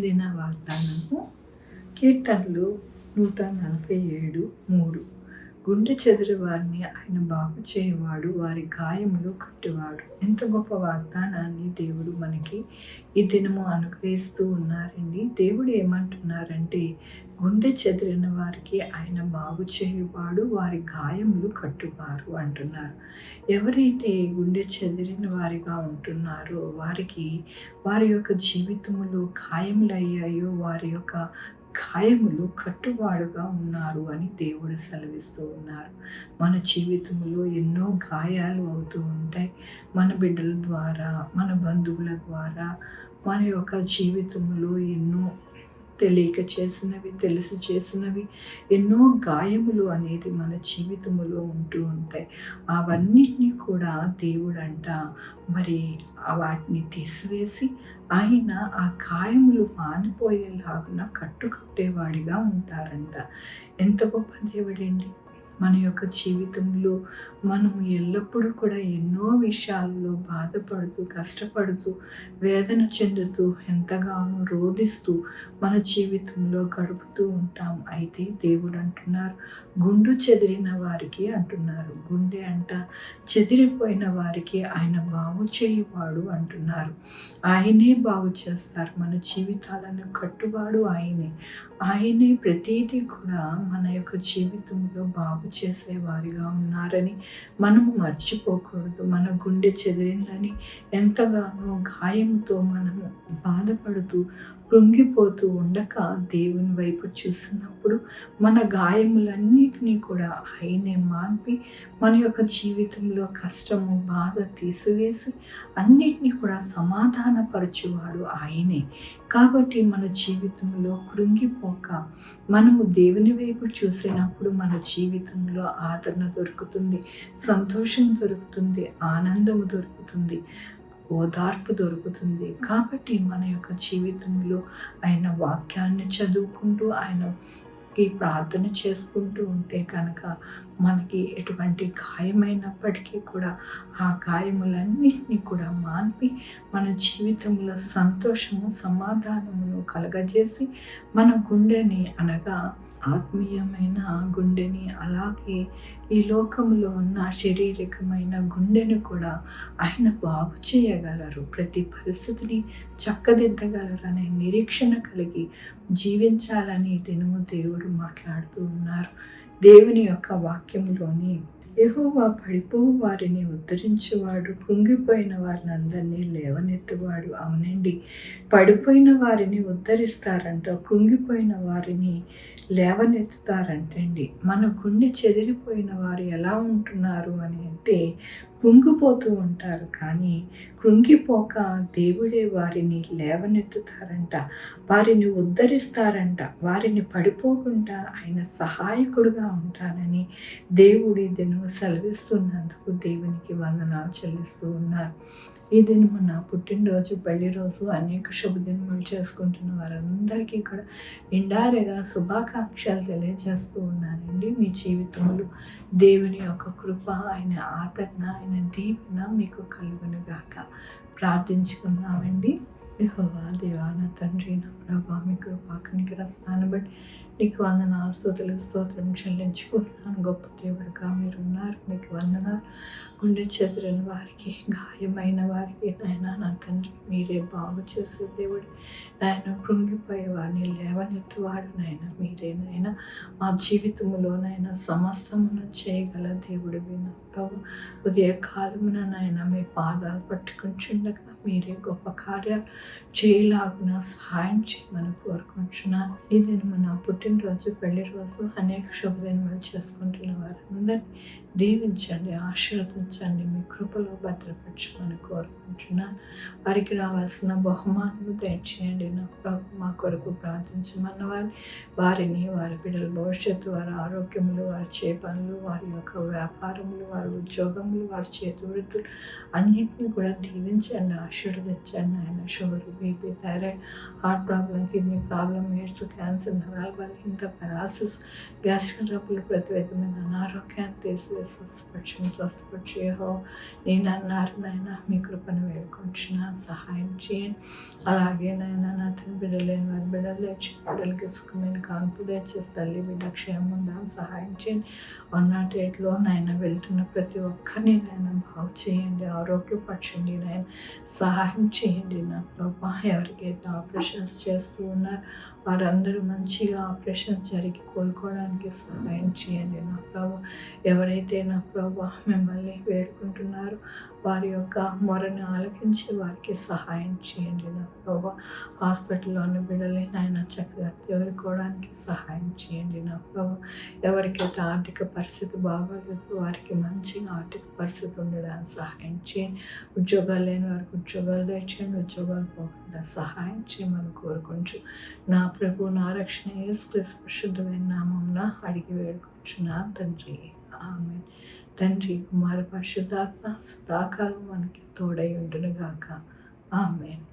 ఈ దిన వాగ్దానము కీర్తనలు 147:3. గుండె చెదిరి వారిని ఆయన బాగు చేయువాడు, వారి గాయములు కట్టువాడు. ఎంత గొప్ప వాగ్దానాన్ని దేవుడు మనకి ఈ దినము అనుగ్రహిస్తూ ఉన్నారండి. దేవుడు ఏమంటున్నారంటే, గుండె చెదిరిన వారికి ఆయన బాగు చేయువాడు, వారి గాయములు కట్టువారు అంటున్నారు. ఎవరైతే గుండె చెదిరిన వారిగా ఉంటున్నారో వారికి వారి యొక్క జీవితములో గాయములు అయ్యాయో, వారి యొక్క గాయములు కట్టువాడుగా ఉన్నారు అని దేవుడు సెలవిస్తూ ఉన్నారు. మన జీవితంలో ఎన్నో గాయాలు అవుతూ ఉంటాయి. మన బిడ్డల ద్వారా, మన బంధువుల ద్వారా, మన యొక్క జీవితంలో ఎన్నో తెలియక చేసినవి, తెలిసి చేసినవి ఎన్నో గాయములు అనేది మన జీవితంలో ఉంటూ ఉంటాయి. అవన్నిటినీ కూడా దేవుడంట మరి వాటిని తీసివేసి ఆయన ఆ గాయములు మానిపోయేలాగున కట్టేవాడిగా ఉంటారంట. ఎంత గొప్ప దేవుడండి! మన యొక్క జీవితంలో మనము ఎల్లప్పుడూ కూడా ఎన్నో విషయాల్లో బాధపడుతూ, కష్టపడుతూ, వేదన చెందుతూ, ఎంతగానో రోధిస్తూ మన జీవితంలో గడుపుతూ ఉంటాం. అయితే దేవుడు అంటున్నారు, గుండు చెదిరిన వారికి అంటున్నారు. గుండె అంట చెదిరిపోయిన వారికి ఆయన బాగు చేయువాడు అంటున్నారు. ఆయనే బాగు చేస్తారు. మన జీవితాలను కట్టువాడు ఆయనే. ఆయనే ప్రతిదీ కూడా మన యొక్క జీవితంలో బాగు చేసేవారిగా ఉన్నారని మనము మర్చిపోకూడదు. మన గుండె చెదిరిందని ఎంతగానో గాయంతో మనము బాధపడుతూ కృంగిపోతూ ఉండక దేవుని వైపు చూసినప్పుడు మన గాయములన్నిటినీ కూడా ఆయనే మాన్పి మన యొక్క జీవితంలో కష్టము, బాధ తీసివేసి అన్నిటినీ కూడా సమాధానపరచువాడు ఆయనే. కాబట్టి మన జీవితంలో కృంగిపోక మనము దేవుని వైపు చూసినప్పుడు మన జీవితంలో ఆదరణ దొరుకుతుంది, సంతోషం దొరుకుతుంది, ఆనందము దొరుకుతుంది, ఓదార్పు దొరుకుతుంది. కాబట్టి మన యొక్క జీవితంలో ఆయన వాక్యాన్ని చదువుకుంటూ ఆయనకి ప్రార్థన చేసుకుంటూ ఉంటే కనుక మనకి ఎటువంటి గాయమైనప్పటికీ కూడా ఆ గాయములన్నింటినీ కూడా మాన్పి మన జీవితంలో సంతోషము, సమాధానమును కలగజేసి మన గుండెని అనగా ఆత్మీయమైన గుండెని, అలాగే ఈ లోకంలో ఉన్న శారీరకమైన గుండెను కూడా ఆయన బాగు చేయగలరు. ప్రతి పరిస్థితిని చక్కదిద్దగలరు అనే నిరీక్షణ కలిగి జీవించాలని దినము దేవుడు మాట్లాడుతూ ఉన్నారు. దేవుని యొక్క వాక్యములోని యెహోవా పడిపోవు వారిని ఉద్ధరించువాడు, కృంగిపోయిన వారిని అందరినీ లేవనెత్తువాడు. అవునండి, పడిపోయిన వారిని ఉద్ధరిస్తారంట, కృంగిపోయిన వారిని లేవనెత్తుతారంటండి. మన గుండె చెదిరిపోయిన వారు ఎలా ఉంటున్నారు అని అంటే కృంగిపోతూ ఉంటారు, కానీ కృంగిపోక దేవుడే వారిని లేవనెత్తుతారంట, వారిని ఉద్ధరిస్తారంట, వారిని పడిపోకుండా ఆయన సహాయకుడుగా ఉంటారని దేవుడి దినము సెలవిస్తున్నందుకు దేవునికి వందనాలు చెల్లిస్తూ ఉన్నారు. ఈ దినము నా పుట్టినరోజు, పెళ్లి రోజు, అనేక శుభదినములు చేసుకుంటున్న వారందరికీ కూడా నిండారుగా శుభాకాంక్షలు తెలియజేస్తూ ఉన్నానండి. మీ జీవితంలో దేవుని యొక్క కృప, ఆయన ఆదరణ, ఆయన దీవెన మీకు కలుగును గాక. ప్రార్థించుకుందామండి. యెహోవా దేవా, నా తండ్రి, నా ప్రభా, మీ కృపాకనికి రస్తాను బట్టి నీకు వందనాలు, స్తోత్రం చెల్లించుకుంటున్నాను. గొప్ప దేవుడుగా మీరు ఉన్నారు, మీకు వందనాలు. గుండె చెదిరిన వారికి, గాయమైన వారికి నాయన నా తండ్రి మీరే బాగు చేసే దేవుడు. నాయన కృంగిపోయే వారిని లేవనెత్తువాడు నాయన మీరే. నాయన మా జీవితంలో నాయన సమస్తమును చేయగల దేవుడు విన్నా ప్రభు. ఉదయ కాలమున నాయన మీ పాదాలు పట్టుకుంటుండగా మీరే గొప్ప కార్యాలు చేయలాగున సహాయం చేయమని కోరుకుంటున్నాను. ఈ దినము నా పుట్టినరోజు, పెళ్లి రోజు, అనేక శుభదినములు చేసుకుంటున్న వారందరినీ దీవించండి, ఆశీర్వదించండి, మీ కృపలో భద్రపరచమని కోరుకుంటున్నాను. వారికి రావాల్సిన బహుమానము దయచేయండి నా ప్రభు. మా కొరకు ప్రార్థించమన్న వారిని, వారి బిడ్డల భవిష్యత్తు, వారి ఆరోగ్యములు, వారి చేపనులు, వారి యొక్క వ్యాపారములు, వారి ఉద్యోగములు, వారి చేతి వృత్తులు అన్నింటినీ కూడా దీవించండి, ఆశీర్వదించండి. ఆయన sugar, BP, thyroid, heart problem problem, kidney problem, AIDS, cancer, నరాల బలహీనత, పెరాలసిస్, గ్యాస్ట్రిక్ ట్రబుల్, ప్రతి విధమైన అనారోగ్యాన్ని తీసివేసి స్వస్థపరిచి నేను అన్నారు నాయన, మీ కృపను వేడుకుంటున్నాను, సహాయం చేయండి. అలాగే నాయన నా తన బిడ్డలేని వారి బిడ్డలు తెచ్చి బిడ్డలకి సుఖమైన కాన్పు తెచ్చేసి తల్లి బిడ్డ క్షేమం ఉండాలని సహాయం చేయండి. 108లో నాయన వెళ్తున్న ప్రతి ఒక్కరిని నాయన బాగు చేయండి, ఆరోగ్యపరచండి నాయన, సహాయం చేయండి నా ప్రభా. ఎవరికైతే ఆపరేషన్స్ చేస్తూ ఉన్నారో వారందరూ మంచిగా ఆపరేషన్ జరిగి కోలుకోవడానికి సహాయం చేయండి నా ప్రభా. ఎవరైతే నా ప్రభా మిమ్మల్ని వేడుకుంటున్నారో వారి యొక్క మొరను ఆలకించి వారికి సహాయం చేయండి నా ప్రభా. హాస్పిటల్లోని బిడ్డలే నాయన చక్కగా తేరుకోవడానికి సహాయం చేయండి నా ప్రభా. ఎవరికైతే ఆర్థిక పరిస్థితి బాగోలేదు వారికి మంచిగా ఆర్థిక పరిస్థితి ఉండడానికి సహాయం చేయండి. ఉద్యోగాలు లేని వారికి ఉద్యోగాలు తెచ్చేయండి, ఉద్యోగాలు పోకుండా సహాయం చేయమని కోరుకుంటూ నా ప్రభు నా రక్షణ యేసుక్రీస్తు పరిశుద్ధమైన నామమున అడిగి వేడుకుంటున్నా తండ్రి, ఆమేన్. తండ్రి, కుమార, పరిశుద్ధాత్మ సదాకాలం మనకి తోడై ఉండును గాక. ఆమేన్.